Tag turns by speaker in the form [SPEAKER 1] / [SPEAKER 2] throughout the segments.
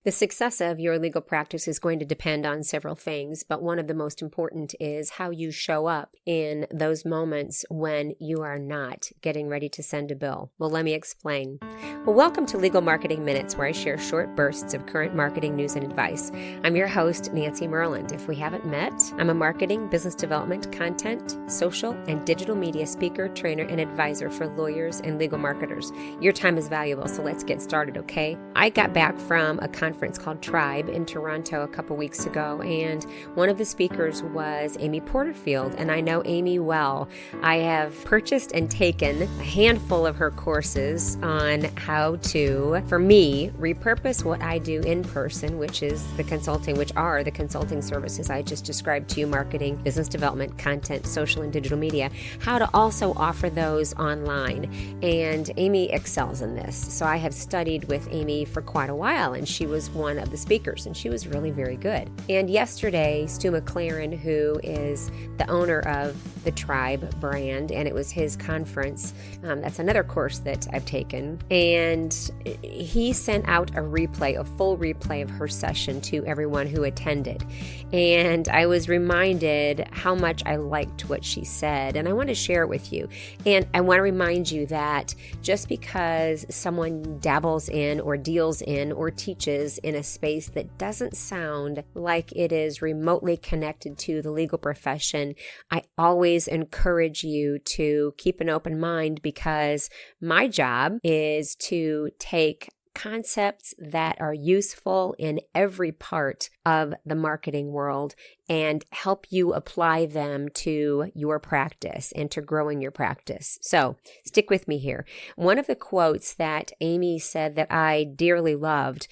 [SPEAKER 1] The success of your legal practice is going to depend on several things, but one of the most important is how you show up in those moments when you are not getting ready to send a bill. Well, let me explain. Well, welcome to Legal Marketing Minutes, where I share short bursts of current marketing news and advice. I'm your host, Nancy Myrland. If we haven't met, I'm a marketing, business development, content, social, and digital media speaker, trainer, and advisor for lawyers and legal marketers. Your time is valuable, so let's get started, okay? I got back from a conference called Tribe in Toronto a couple weeks ago, and one of the speakers was Amy Porterfield, and I know Amy well. I have purchased and taken a handful of her courses on how to, for me, repurpose what I do in person, which are the consulting services I just described to you: marketing, business development, content, social, and digital media, how to also offer those online. And Amy excels in this. So I have studied with Amy for quite a while, and she was one of the speakers, and she was really very good. And yesterday, Stu McLaren, who is the owner of the Tribe brand, and it was his conference, that's another course that I've taken, and he sent out a full replay of her session to everyone who attended. And I was reminded how much I liked what she said, and I want to share it with you. And I want to remind you that just because someone dabbles in or deals in or teaches in a space that doesn't sound like it is remotely connected to the legal profession, I always encourage you to keep an open mind, because my job is to take concepts that are useful in every part of the marketing world and help you apply them to your practice and to growing your practice. So stick with me here. One of the quotes that Amy said that I dearly loved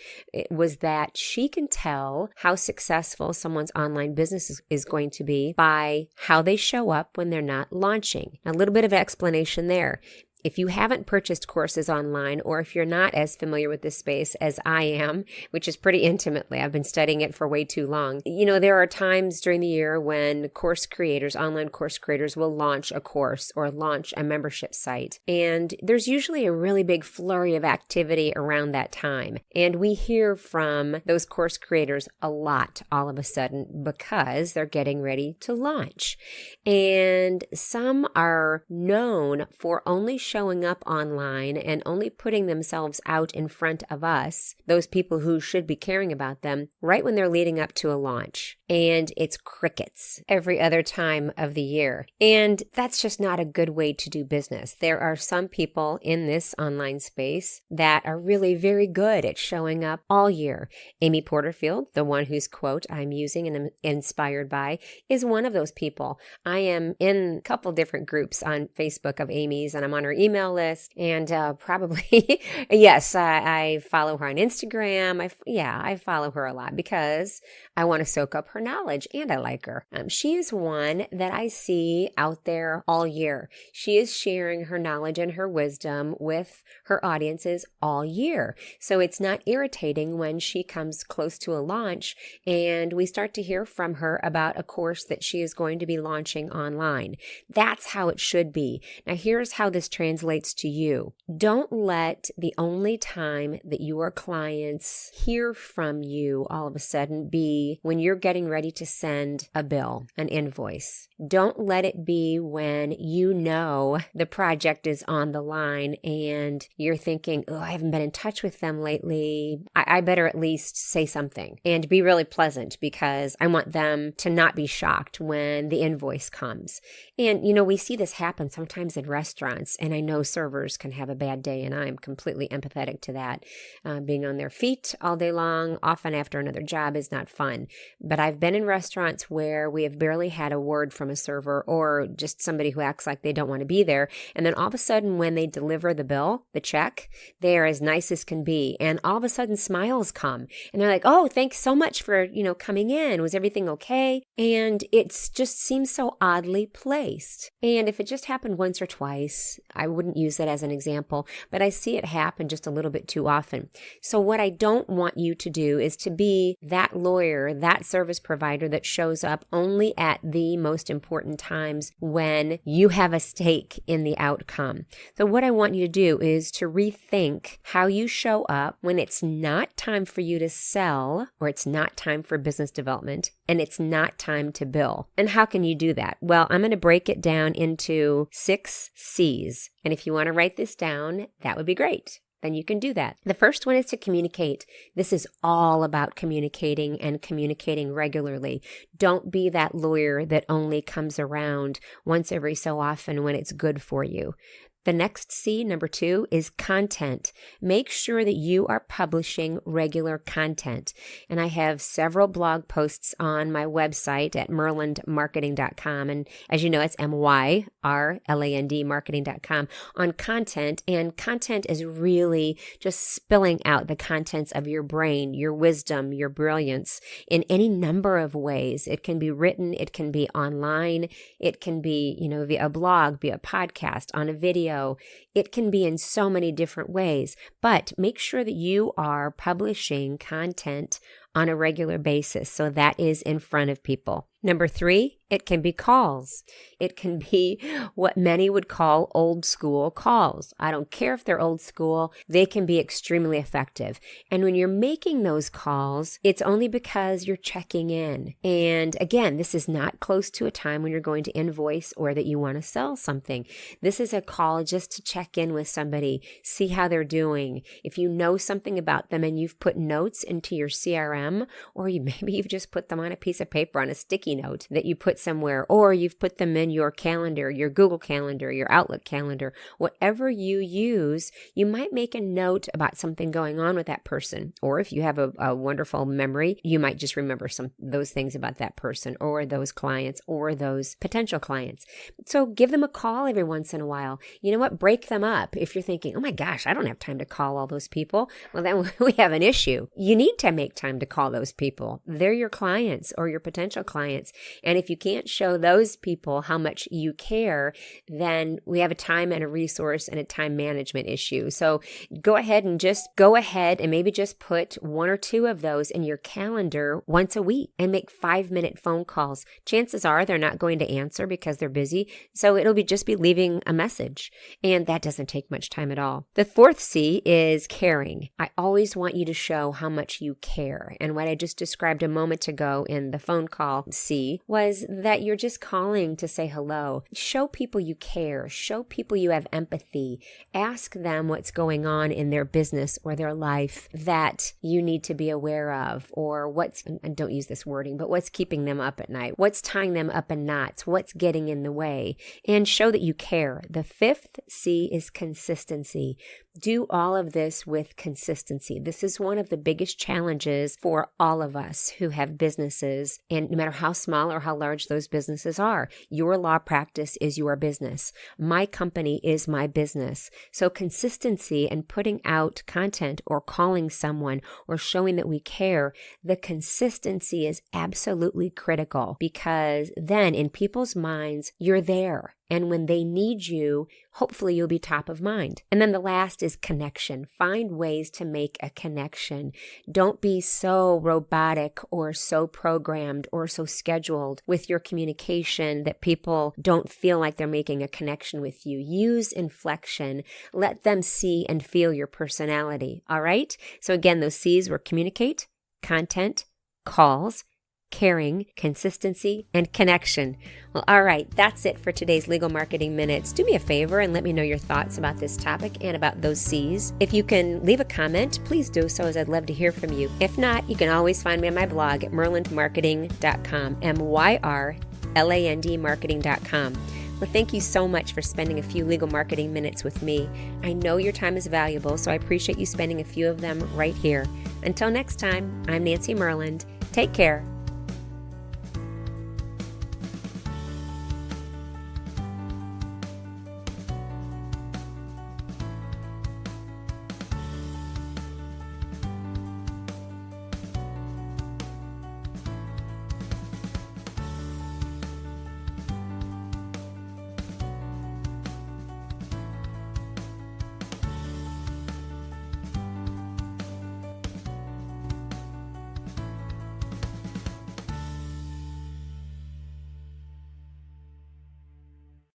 [SPEAKER 1] was that she can tell how successful someone's online business is going to be by how they show up when they're not launching. A little bit of explanation there. If you haven't purchased courses online, or if you're not as familiar with this space as I am, which is pretty intimately, I've been studying it for way too long. There are times during the year when online course creators will launch a course or launch a membership site. And there's usually a really big flurry of activity around that time. And we hear from those course creators a lot all of a sudden because they're getting ready to launch. And some are known for only showing up online and only putting themselves out in front of us, those people who should be caring about them, right when they're leading up to a launch. And it's crickets every other time of the year. And that's just not a good way to do business. There are some people in this online space that are really very good at showing up all year. Amy Porterfield, the one whose quote I'm using and am inspired by, is one of those people. I am in a couple different groups on Facebook of Amy's, and I'm on her email list, and probably, yes, I follow her on Instagram. I follow her a lot because I want to soak up her knowledge, and I like her. She is one that I see out there all year. She is sharing her knowledge and her wisdom with her audiences all year. So it's not irritating when she comes close to a launch and we start to hear from her about a course that she is going to be launching online. That's how it should be. Now, here's how this translates to you. Don't let the only time that your clients hear from you all of a sudden be when you're getting ready to send a bill, an invoice. Don't let it be when you know the project is on the line and you're thinking, I haven't been in touch with them lately. I better at least say something and be really pleasant, because I want them to not be shocked when the invoice comes. And, we see this happen sometimes in restaurants, and I know servers can have a bad day, and I'm completely empathetic to that. Being on their feet all day long, often after another job, is not fun. But I've been in restaurants where we have barely had a word from a server, or just somebody who acts like they don't want to be there. And then all of a sudden, when they deliver the bill, the check, they are as nice as can be. And all of a sudden, smiles come. And they're like, oh, thanks so much for, coming in. Was everything okay? And it just seems so oddly placed. And if it just happened once or twice, I wouldn't use that as an example, but I see it happen just a little bit too often. So what I don't want you to do is to be that lawyer, that service provider that shows up only at the most important times when you have a stake in the outcome. So what I want you to do is to rethink how you show up when it's not time for you to sell, or it's not time for business development, and it's not time to bill. And how can you do that? Well, I'm going to break it down into 6 C's. And if you want to write this down, that would be great. Then you can do that. The first one is to communicate. This is all about communicating and communicating regularly. Don't be that lawyer that only comes around once every so often when it's good for you. The next C, number 2, is content. Make sure that you are publishing regular content. And I have several blog posts on my website at myrlandmarketing.com. And as you know, it's MYRLAND marketing.com on content. And content is really just spilling out the contents of your brain, your wisdom, your brilliance in any number of ways. It can be written, it can be online, it can be, via a blog, via a podcast, on a video. It can be in so many different ways, but make sure that you are publishing content on a regular basis so that is in front of people. Number 3, it can be calls. It can be what many would call old school calls. I don't care if they're old school, they can be extremely effective. And when you're making those calls, it's only because you're checking in. And again, this is not close to a time when you're going to invoice or that you want to sell something. This is a call just to check in with somebody, see how they're doing. If you know something about them and you've put notes into your CRM, or maybe you've just put them on a piece of paper on a sticky note that you put somewhere, or you've put them in your calendar, your Google Calendar, your Outlook calendar, whatever you use, you might make a note about something going on with that person. Or if you have a wonderful memory, you might just remember those things about that person or those clients or those potential clients. So give them a call every once in a while. You know what? Break them up. If you're thinking, oh my gosh, I don't have time to call all those people, well, then we have an issue. You need to make time to call those people. They're your clients or your potential clients. And if you can't show those people how much you care, then we have a time and a resource and a time management issue. So go ahead and maybe just put 1 or 2 of those in your calendar once a week and make 5-minute phone calls. Chances are they're not going to answer because they're busy. So it'll just be leaving a message. And that doesn't take much time at all. The 4th C is caring. I always want you to show how much you care. And what I just described a moment ago in the phone call C was that you're just calling to say hello. Show people you care. Show people you have empathy. Ask them what's going on in their business or their life that you need to be aware of, or and don't use this wording, but what's keeping them up at night? What's tying them up in knots? What's getting in the way? And show that you care. The 5th C is consistency. Do all of this with consistency. This is one of the biggest challenges for all of us who have businesses, and no matter how small or how large those businesses are, your law practice is your business. My company is my business. So consistency and putting out content or calling someone or showing that we care, the consistency is absolutely critical, because then in people's minds, you're there. And when they need you, hopefully you'll be top of mind. And then the last is connection. Find ways to make a connection. Don't be so robotic or so programmed or so scheduled with your communication that people don't feel like they're making a connection with you. Use inflection. Let them see and feel your personality. All right? So again, those C's were communicate, content, calls, caring, consistency, and connection. Well, all right, that's it for today's Legal Marketing Minutes. Do me a favor and let me know your thoughts about this topic and about those C's. If you can leave a comment, please do so, as I'd love to hear from you. If not, you can always find me on my blog at myrlandmarketing.com, MYRLAND marketing.com. Well, thank you so much for spending a few legal marketing minutes with me. I know your time is valuable, so I appreciate you spending a few of them right here. Until next time, I'm Nancy Myrland. Take care.